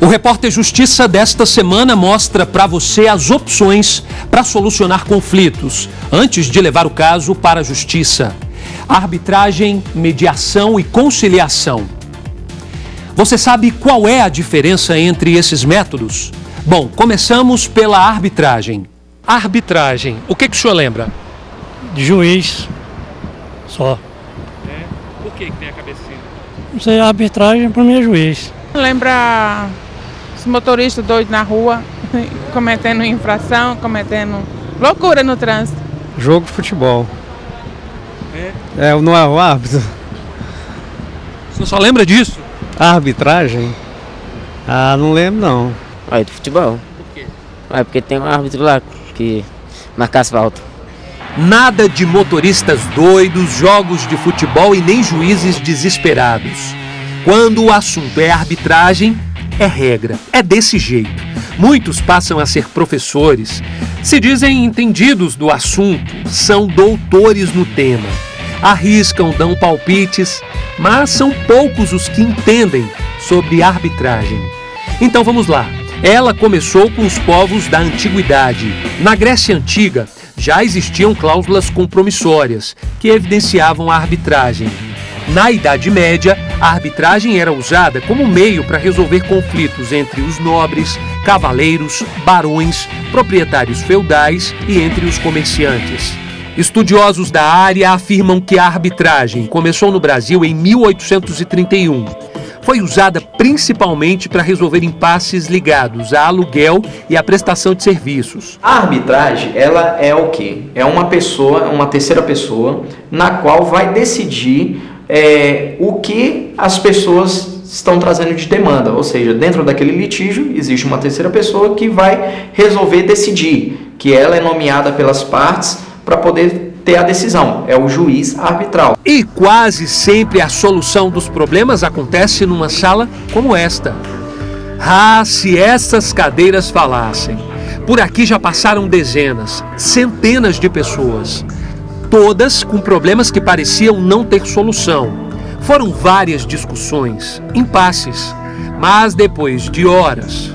O Repórter Justiça desta semana mostra para você as opções para solucionar conflitos antes de levar o caso para a Justiça. Arbitragem, mediação e conciliação. Você sabe qual é a diferença entre esses métodos? Bom, começamos pela arbitragem. Arbitragem, o que o senhor lembra? De juiz, só. Por que tem a cabecinha? Não sei, a arbitragem para mim é juiz. Lembra os motoristas doidos na rua, cometendo infração, cometendo loucura no trânsito. Jogo de futebol. Não é o árbitro? Você só lembra disso? Arbitragem? Não lembro não. De futebol. Por quê? Porque tem um árbitro lá que marca asfalto. Nada de motoristas doidos, jogos de futebol e nem juízes desesperados. Quando o assunto é arbitragem, é regra, é desse jeito. Muitos passam a ser professores, se dizem entendidos do assunto, são doutores no tema. Arriscam, dão palpites, mas são poucos os que entendem sobre arbitragem. Então vamos lá. Ela começou com os povos da antiguidade. Na Grécia Antiga, já existiam cláusulas compromissórias que evidenciavam a arbitragem. Na Idade Média, a arbitragem era usada como meio para resolver conflitos entre os nobres, cavaleiros, barões, proprietários feudais e entre os comerciantes. Estudiosos da área afirmam que a arbitragem começou no Brasil em 1831. Foi usada principalmente para resolver impasses ligados a aluguel e a prestação de serviços. A arbitragem, ela é o quê? É uma pessoa, uma terceira pessoa, na qual vai decidir o que as pessoas estão trazendo de demanda. Ou seja, dentro daquele litígio, existe uma terceira pessoa que vai resolver decidir, que ela é nomeada pelas partes para poder ter a decisão, é o juiz arbitral. E quase sempre a solução dos problemas acontece numa sala como esta. Se essas cadeiras falassem! Por aqui já passaram dezenas, centenas de pessoas, todas com problemas que pareciam não ter solução. Foram várias discussões, impasses, mas depois de horas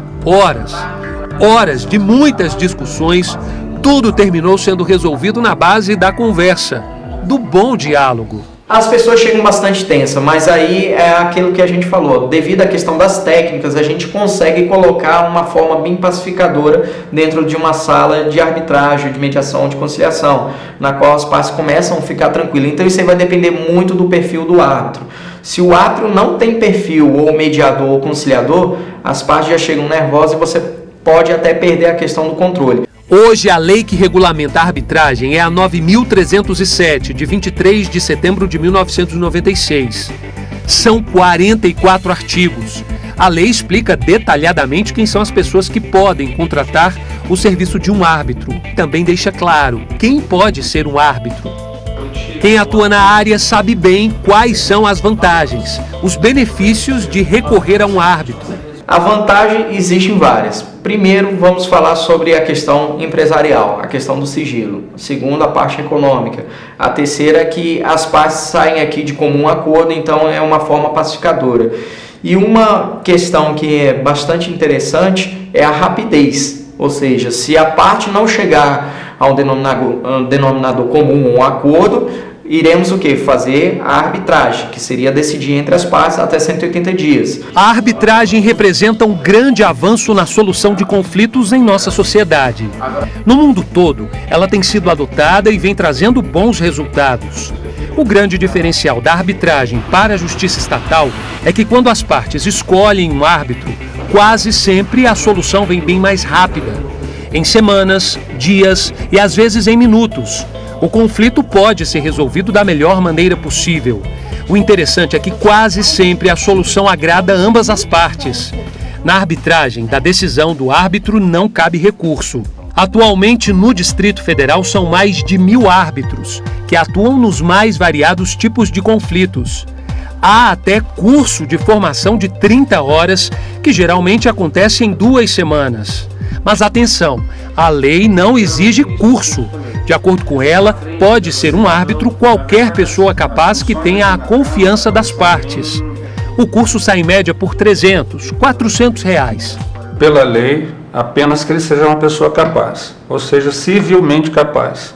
de muitas discussões, tudo terminou sendo resolvido na base da conversa, do bom diálogo. As pessoas chegam bastante tensas, mas aí é aquilo que a gente falou. Devido à questão das técnicas, a gente consegue colocar uma forma bem pacificadora dentro de uma sala de arbitragem, de mediação, de conciliação, na qual as partes começam a ficar tranquilas. Então isso aí vai depender muito do perfil do árbitro. Se o árbitro não tem perfil ou mediador ou conciliador, as partes já chegam nervosas e você pode até perder a questão do controle. Hoje, a lei que regulamenta a arbitragem é a 9.307, de 23 de setembro de 1996. São 44 artigos. A lei explica detalhadamente quem são as pessoas que podem contratar o serviço de um árbitro. Também deixa claro quem pode ser um árbitro. Quem atua na área sabe bem quais são as vantagens, os benefícios de recorrer a um árbitro. A vantagem existem várias. Primeiro, vamos falar sobre a questão empresarial, a questão do sigilo. Segundo, a parte econômica. A terceira é que as partes saem aqui de comum acordo, então é uma forma pacificadora. E uma questão que é bastante interessante é a rapidez. Ou seja, se a parte não chegar a um denominador comum, um acordo, iremos o quê? Fazer a arbitragem, que seria decidir entre as partes até 180 dias. A arbitragem representa um grande avanço na solução de conflitos em nossa sociedade. No mundo todo, ela tem sido adotada e vem trazendo bons resultados. O grande diferencial da arbitragem para a justiça estatal é que quando as partes escolhem um árbitro, quase sempre a solução vem bem mais rápida. Em semanas, dias e às vezes em minutos. O conflito pode ser resolvido da melhor maneira possível. O interessante é que quase sempre a solução agrada ambas as partes. Na arbitragem, da decisão do árbitro não cabe recurso. Atualmente, no Distrito Federal, são mais de 1.000 árbitros, que atuam nos mais variados tipos de conflitos. Há até curso de formação de 30 horas, que geralmente acontece em 2 semanas. Mas atenção, a lei não exige curso. De acordo com ela, pode ser um árbitro qualquer pessoa capaz que tenha a confiança das partes. O curso sai em média por R$300, R$400. Pela lei, apenas que ele seja uma pessoa capaz, ou seja, civilmente capaz.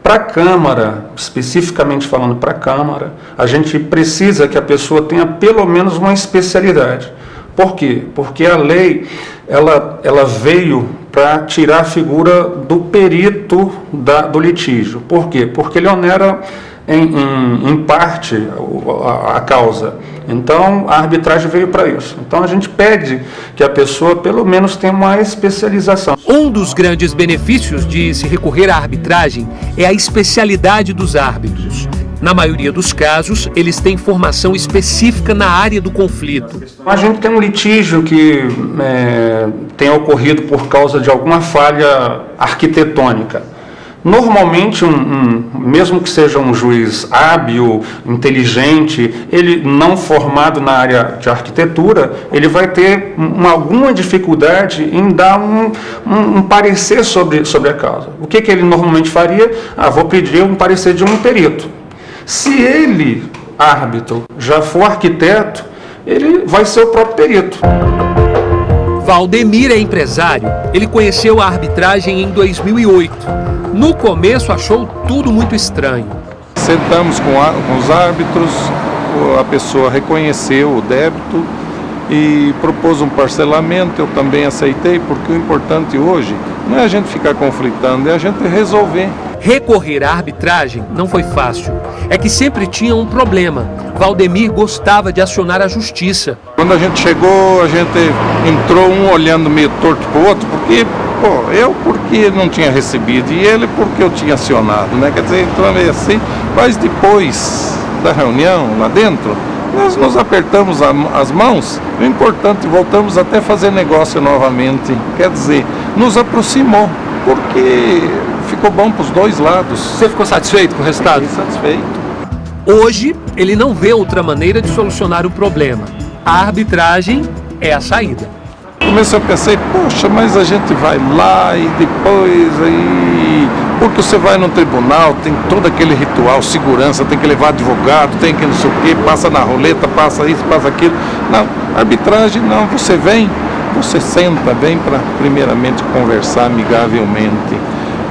Para a Câmara, especificamente falando para a Câmara, a gente precisa que a pessoa tenha pelo menos uma especialidade. Por quê? Porque a lei ela veio para tirar a figura do perito do litígio. Por quê? Porque ele onera em parte a causa. Então, a arbitragem veio para isso. Então, a gente pede que a pessoa, pelo menos, tenha uma especialização. Um dos grandes benefícios de se recorrer à arbitragem é a especialidade dos árbitros. Na maioria dos casos, eles têm formação específica na área do conflito. A gente tem um litígio que tem ocorrido por causa de alguma falha arquitetônica. Normalmente, mesmo que seja um juiz hábil, inteligente, ele não formado na área de arquitetura, ele vai ter alguma dificuldade em dar um parecer sobre a causa. O que ele normalmente faria? Vou pedir um parecer de um perito. Se ele, árbitro, já for arquiteto, ele vai ser o próprio perito. Valdemir é empresário. Ele conheceu a arbitragem em 2008. No começo achou tudo muito estranho. Sentamos com os árbitros, a pessoa reconheceu o débito e propôs um parcelamento. Eu também aceitei, porque o importante hoje não é a gente ficar conflitando, é a gente resolver. Recorrer à arbitragem não foi fácil. É que sempre tinha um problema. Valdemir gostava de acionar a justiça. Quando a gente chegou, a gente entrou um olhando meio torto para o outro, porque eu porque não tinha recebido e ele porque eu tinha acionado, né? Quer dizer, entrou meio assim. Mas depois da reunião lá dentro, nós nos apertamos as mãos. O importante, voltamos até fazer negócio novamente. Quer dizer, nos aproximou, porque ficou bom para os dois lados. Você ficou satisfeito com o resultado? Fiquei satisfeito. Hoje, ele não vê outra maneira de solucionar o problema. A arbitragem é a saída. Comecei a pensar, poxa, mas a gente vai lá e depois aí... Porque você vai no tribunal, tem todo aquele ritual, segurança, tem que levar advogado, tem que não sei o quê, passa na roleta, passa isso, passa aquilo. Não, arbitragem não, você vem, você senta bem para primeiramente conversar amigavelmente.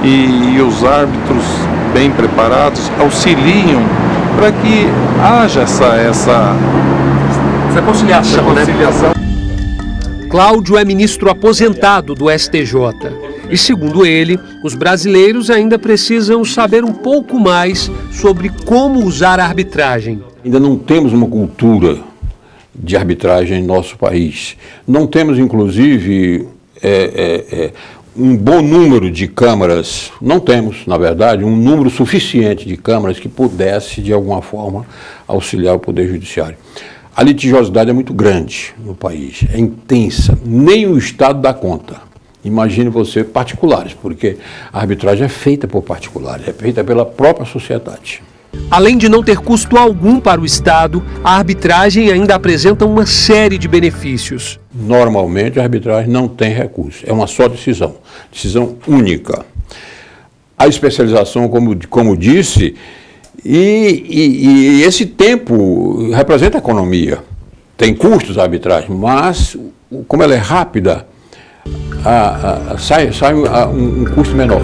E os árbitros bem preparados auxiliam para que haja essa conciliação, né? Cláudio é ministro aposentado do STJ. E, segundo ele, os brasileiros ainda precisam saber um pouco mais sobre como usar a arbitragem. Ainda não temos uma cultura de arbitragem em nosso país. Não temos, inclusive, um bom número de câmaras. Não temos, na verdade, um número suficiente de câmaras que pudesse, de alguma forma, auxiliar o Poder Judiciário. A litigiosidade é muito grande no país, é intensa, nem o Estado dá conta. Imagine você particulares, porque a arbitragem é feita por particulares, é feita pela própria sociedade. Além de não ter custo algum para o Estado, a arbitragem ainda apresenta uma série de benefícios. Normalmente a arbitragem não tem recurso, é uma só decisão única. A especialização, como disse, e esse tempo representa economia. Tem custos a arbitragem, mas como ela é rápida, sai um custo menor.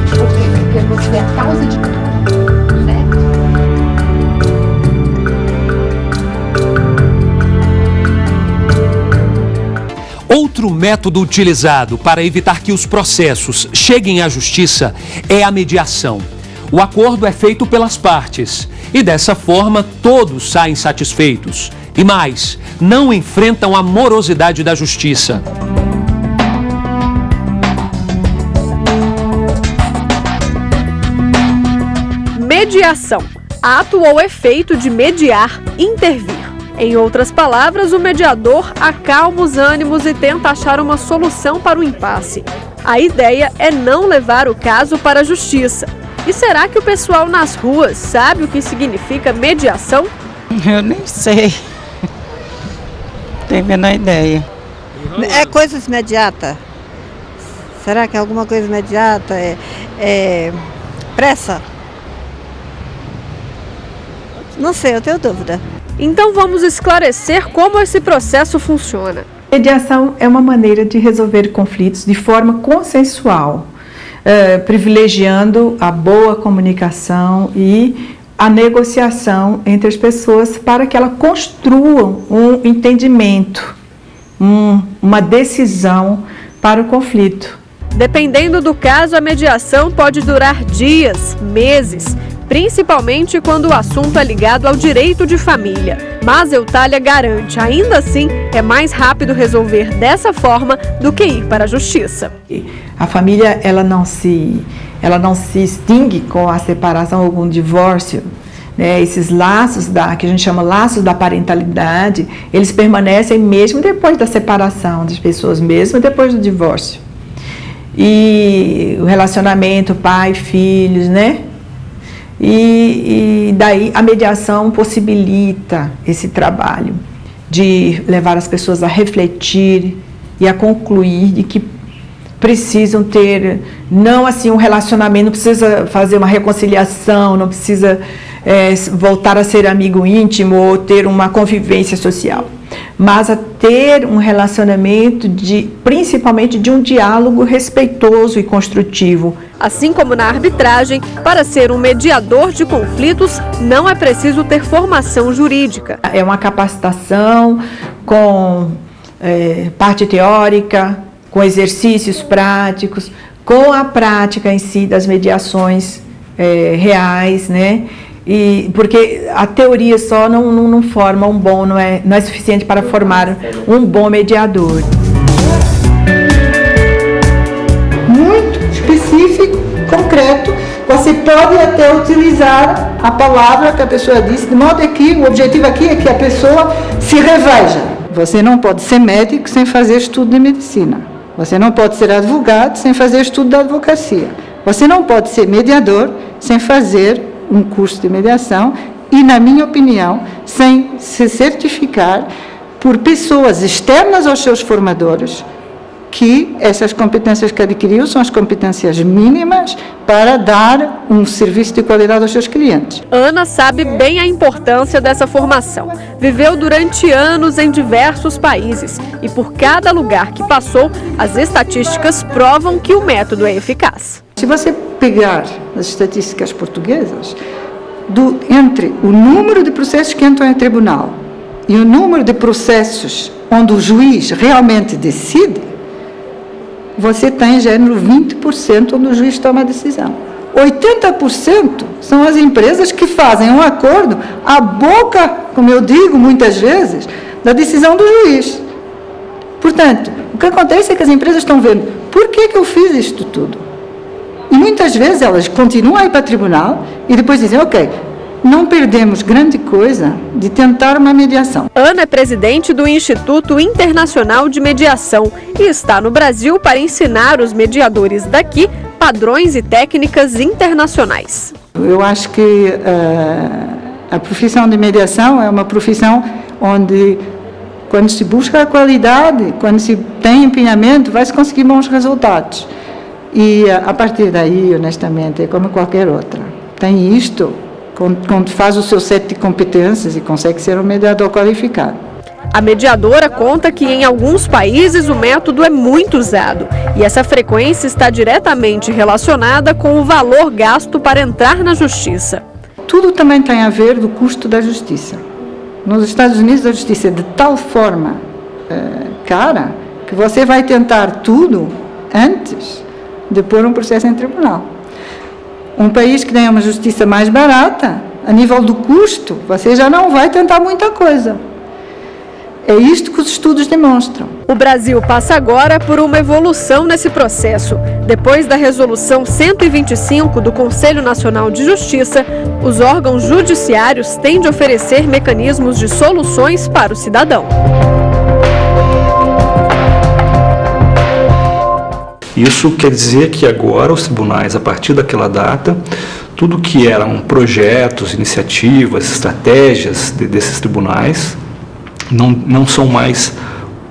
Porque você é a causa de tudo, certo? Outro método utilizado para evitar que os processos cheguem à justiça é a mediação. O acordo é feito pelas partes e, dessa forma, todos saem satisfeitos. E mais, não enfrentam a morosidade da justiça. Mediação. Ato ou efeito de mediar, intervir. Em outras palavras, o mediador acalma os ânimos e tenta achar uma solução para o impasse. A ideia é não levar o caso para a justiça. E será que o pessoal nas ruas sabe o que significa mediação? Eu nem sei. Tenho a menor ideia. É coisas imediatas? Será que é alguma coisa imediata? Pressa? Não sei, eu tenho dúvida. Então vamos esclarecer como esse processo funciona. Mediação é uma maneira de resolver conflitos de forma consensual, privilegiando a boa comunicação e a negociação entre as pessoas para que elas construam um entendimento, uma decisão para o conflito. Dependendo do caso, a mediação pode durar dias, meses, principalmente quando o assunto é ligado ao direito de família. Mas Eutalia garante, ainda assim, é mais rápido resolver dessa forma do que ir para a justiça. A família ela não se extingue com a separação ou com o divórcio. Né? Esses laços que a gente chama laços da parentalidade, eles permanecem mesmo depois da separação das pessoas, mesmo depois do divórcio. E o relacionamento pai-filhos, né? E daí a mediação possibilita esse trabalho de levar as pessoas a refletir e a concluir de que precisam ter, não assim um relacionamento, não precisa fazer uma reconciliação, não precisa voltar a ser amigo íntimo ou ter uma convivência social, mas a ter um relacionamento principalmente de um diálogo respeitoso e construtivo. Assim como na arbitragem, para ser um mediador de conflitos, não é preciso ter formação jurídica. É uma capacitação com parte teórica, com exercícios práticos, com a prática em si das mediações reais, né? E porque a teoria só não forma um bom, não é suficiente para formar um bom mediador. Muito específico, concreto, você pode até utilizar a palavra que a pessoa disse, de modo que o objetivo aqui é que a pessoa se reveja. Você não pode ser médico sem fazer estudo de medicina. Você não pode ser advogado sem fazer estudo de advocacia. Você não pode ser mediador sem fazer um curso de mediação e, na minha opinião, sem se certificar por pessoas externas aos seus formadores que essas competências que adquiriu são as competências mínimas para dar um serviço de qualidade aos seus clientes. Ana sabe bem a importância dessa formação. Viveu durante anos em diversos países e por cada lugar que passou, as estatísticas provam que o método é eficaz. Se você pegar as estatísticas portuguesas, entre o número de processos que entram em tribunal e o número de processos onde o juiz realmente decide, você tem em género 20% onde o juiz toma a decisão. 80% são as empresas que fazem um acordo à boca, como eu digo muitas vezes, da decisão do juiz. Portanto, o que acontece é que as empresas estão vendo, por que eu fiz isto tudo? E muitas vezes elas continuam a ir para o tribunal e depois dizem, ok, não perdemos grande coisa de tentar uma mediação. Ana é presidente do Instituto Internacional de Mediação e está no Brasil para ensinar os mediadores daqui padrões e técnicas internacionais. Eu acho que a profissão de mediação é uma profissão onde, quando se busca a qualidade, quando se tem empenhamento, vai-se conseguir bons resultados. E a partir daí, honestamente, é como qualquer outra. Tem isto, quando faz o seu set de competências e consegue ser um mediador qualificado. A mediadora conta que em alguns países o método é muito usado e essa frequência está diretamente relacionada com o valor gasto para entrar na justiça. Tudo também tem a ver do custo da justiça. Nos Estados Unidos a justiça é de tal forma cara que você vai tentar tudo antes de pôr um processo em tribunal. Um país que tem uma justiça mais barata, a nível do custo, você já não vai tentar muita coisa. É isto que os estudos demonstram. O Brasil passa agora por uma evolução nesse processo. Depois da Resolução 125 do Conselho Nacional de Justiça, os órgãos judiciários têm de oferecer mecanismos de soluções para o cidadão. Isso quer dizer que agora os tribunais, a partir daquela data, tudo que eram projetos, iniciativas, estratégias desses tribunais, não são mais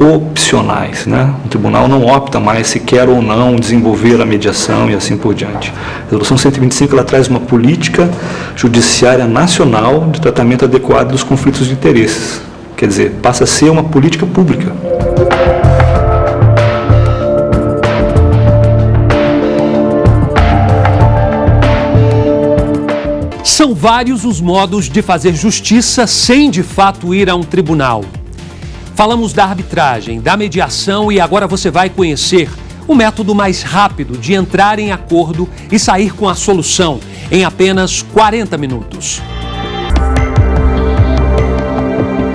opcionais, né? O tribunal não opta mais se quer ou não desenvolver a mediação e assim por diante. A Resolução 125 ela traz uma política judiciária nacional de tratamento adequado dos conflitos de interesses. Quer dizer, passa a ser uma política pública. São vários os modos de fazer justiça sem de fato ir a um tribunal. Falamos da arbitragem, da mediação e agora você vai conhecer o método mais rápido de entrar em acordo e sair com a solução em apenas 40 minutos.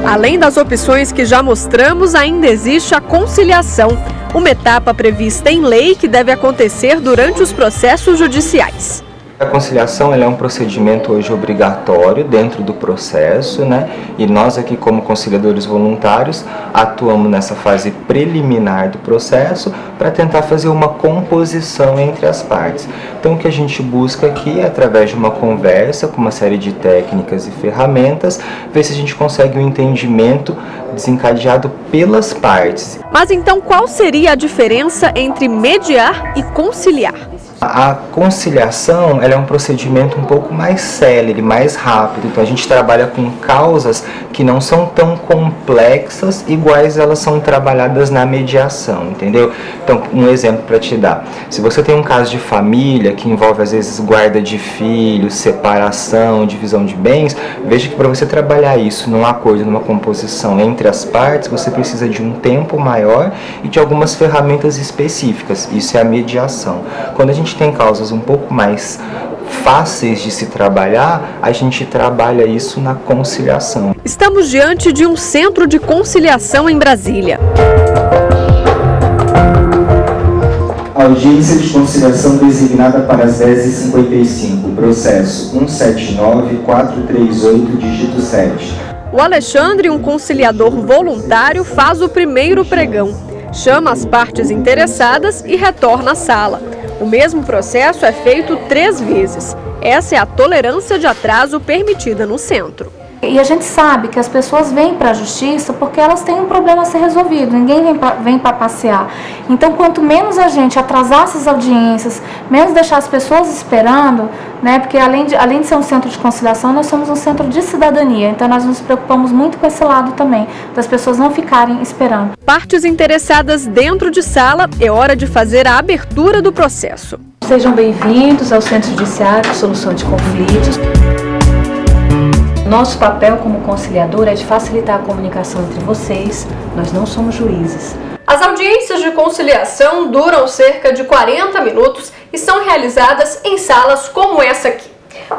Além das opções que já mostramos, ainda existe a conciliação, uma etapa prevista em lei que deve acontecer durante os processos judiciais. A conciliação ela é um procedimento hoje obrigatório dentro do processo, né? E nós aqui como conciliadores voluntários atuamos nessa fase preliminar do processo para tentar fazer uma composição entre as partes. Então o que a gente busca aqui é, através de uma conversa com uma série de técnicas e ferramentas, ver se a gente consegue um entendimento desencadeado pelas partes. Mas então qual seria a diferença entre mediar e conciliar? A conciliação ela é um procedimento um pouco mais célere, mais rápido. Então a gente trabalha com causas que não são tão complexas, iguais elas são trabalhadas na mediação, entendeu? Então, um exemplo para te dar. Se você tem um caso de família que envolve às vezes guarda de filhos, separação, divisão de bens, veja que para você trabalhar isso num acordo, numa composição entre as partes, você precisa de um tempo maior e de algumas ferramentas específicas. Isso é a mediação. Quando a gente tem causas um pouco mais fáceis de se trabalhar, a gente trabalha isso na conciliação. Estamos diante de um centro de conciliação em Brasília. Audiência de conciliação designada para as 10h55, processo 179-438, dígito 7. O Alexandre, um conciliador voluntário, faz o primeiro pregão. Chama as partes interessadas e retorna à sala. O mesmo processo é feito 3 vezes. Essa é a tolerância de atraso permitida no centro. E a gente sabe que as pessoas vêm para a justiça porque elas têm um problema a ser resolvido, ninguém vem para passear. Então, quanto menos a gente atrasar essas audiências, menos deixar as pessoas esperando, né, porque além de ser um centro de conciliação, nós somos um centro de cidadania. Então, nós nos preocupamos muito com esse lado também, das pessoas não ficarem esperando. Partes interessadas dentro de sala, é hora de fazer a abertura do processo. Sejam bem-vindos ao Centro Judiciário de Solução de Conflitos. Nosso papel como conciliador é de facilitar a comunicação entre vocês, nós não somos juízes. As audiências de conciliação duram cerca de 40 minutos e são realizadas em salas como essa aqui.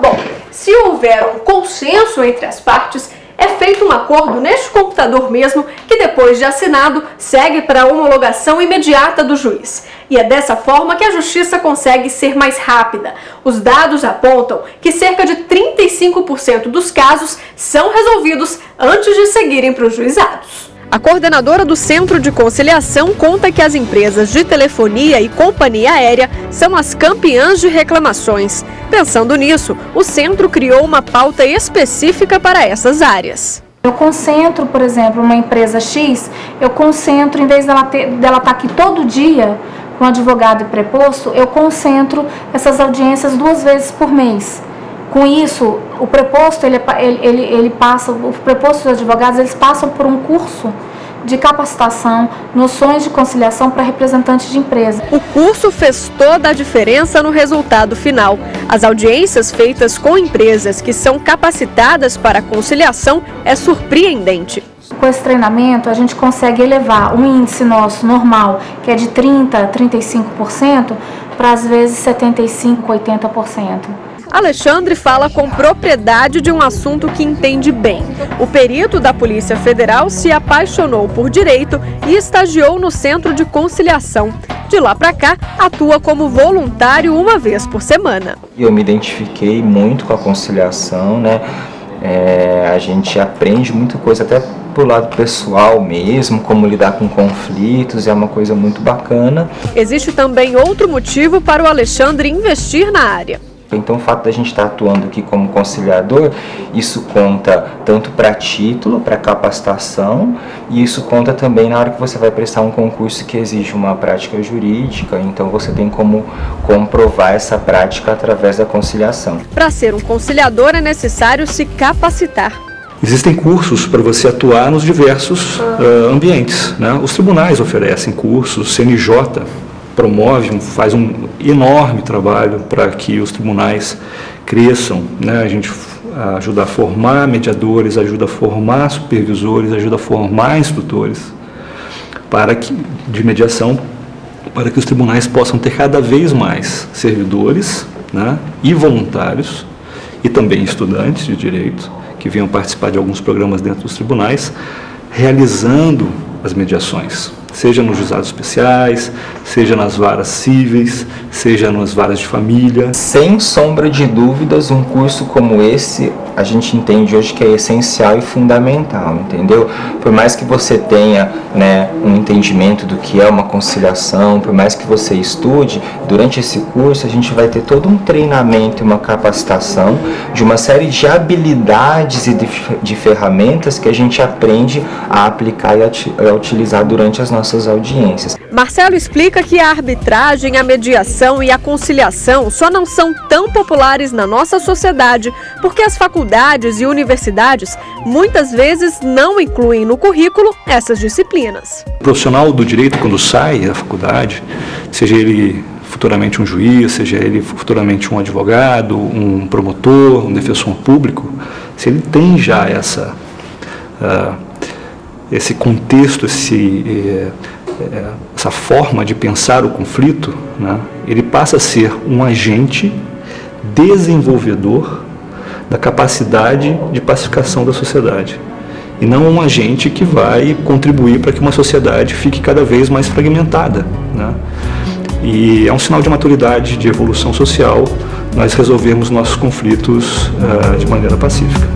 Bom, se houver um consenso entre as partes, é feito um acordo neste computador mesmo, que depois de assinado, segue para a homologação imediata do juiz. E é dessa forma que a justiça consegue ser mais rápida. Os dados apontam que cerca de 35% dos casos são resolvidos antes de seguirem para os juizados. A coordenadora do Centro de Conciliação conta que as empresas de telefonia e companhia aérea são as campeãs de reclamações. Pensando nisso, o centro criou uma pauta específica para essas áreas. Eu concentro, por exemplo, uma empresa X, eu concentro, em vez dela estar aqui todo dia com advogado e preposto, eu concentro essas audiências 2 vezes por mês. Com isso, o preposto, o preposto dos advogados, eles passam por um curso de capacitação, noções de conciliação para representantes de empresa. O curso fez toda a diferença no resultado final. As audiências feitas com empresas que são capacitadas para a conciliação é surpreendente. Com esse treinamento, a gente consegue elevar um índice nosso normal, que é de 30% a 35%, para às vezes 75%, 80%. Alexandre fala com propriedade de um assunto que entende bem. O perito da Polícia Federal se apaixonou por direito e estagiou no Centro de Conciliação. De lá para cá, atua como voluntário 1 vez por semana. Eu me identifiquei muito com a conciliação, né? A gente aprende muita coisa, até pro lado pessoal mesmo, como lidar com conflitos, é uma coisa muito bacana. Existe também outro motivo para o Alexandre investir na área. Então, o fato da gente estar atuando aqui como conciliador, isso conta tanto para título, para capacitação, e isso conta também na hora que você vai prestar um concurso que exige uma prática jurídica, então você tem como comprovar essa prática através da conciliação. Para ser um conciliador é necessário se capacitar. Existem cursos para você atuar nos diversos ambientes, né? Os tribunais oferecem cursos, o CNJ promove, faz um enorme trabalho para que os tribunais cresçam, né? A gente ajuda a formar mediadores, ajuda a formar supervisores, ajuda a formar instrutores de mediação, para que os tribunais possam ter cada vez mais servidores, né? E voluntários, e também estudantes de direito, que venham participar de alguns programas dentro dos tribunais, realizando as mediações, seja nos juizados especiais, seja nas varas cíveis, seja nas varas de família. Sem sombra de dúvidas, um curso como esse, a gente entende hoje que é essencial e fundamental, entendeu? Por mais que você tenha, né, um entendimento do que é uma conciliação, por mais que você estude, durante esse curso a gente vai ter todo um treinamento e uma capacitação de uma série de habilidades e de ferramentas que a gente aprende a aplicar e a utilizar durante as nossas audiências. Marcelo explica que a arbitragem, a mediação e a conciliação só não são tão populares na nossa sociedade porque as faculdades e universidades muitas vezes não incluem no currículo essas disciplinas. O profissional do direito, quando sai da faculdade, seja ele futuramente um juiz, seja ele futuramente um advogado, um promotor, um defensor público, se ele tem já esse contexto, essa forma de pensar o conflito, né, ele passa a ser um agente desenvolvedor da capacidade de pacificação da sociedade, e não um agente que vai contribuir para que uma sociedade fique cada vez mais fragmentada, né? E é um sinal de maturidade, de evolução social, nós resolvermos nossos conflitos de maneira pacífica.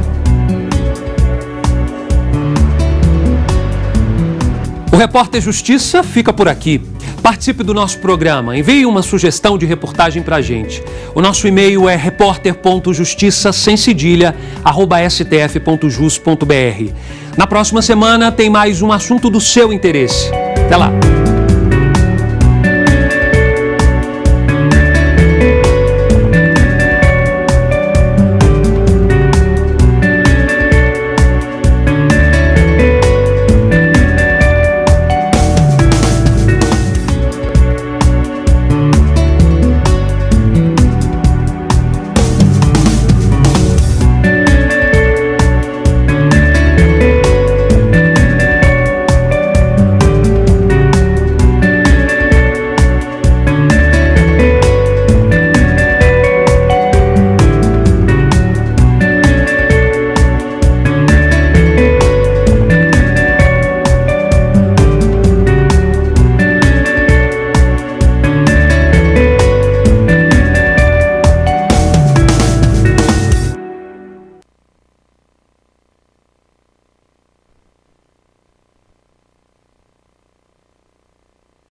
O Repórter Justiça fica por aqui. Participe do nosso programa, envie uma sugestão de reportagem para a gente. O nosso e-mail é repórter.justiça@stf.jus.br. Na próxima semana tem mais um assunto do seu interesse. Até lá!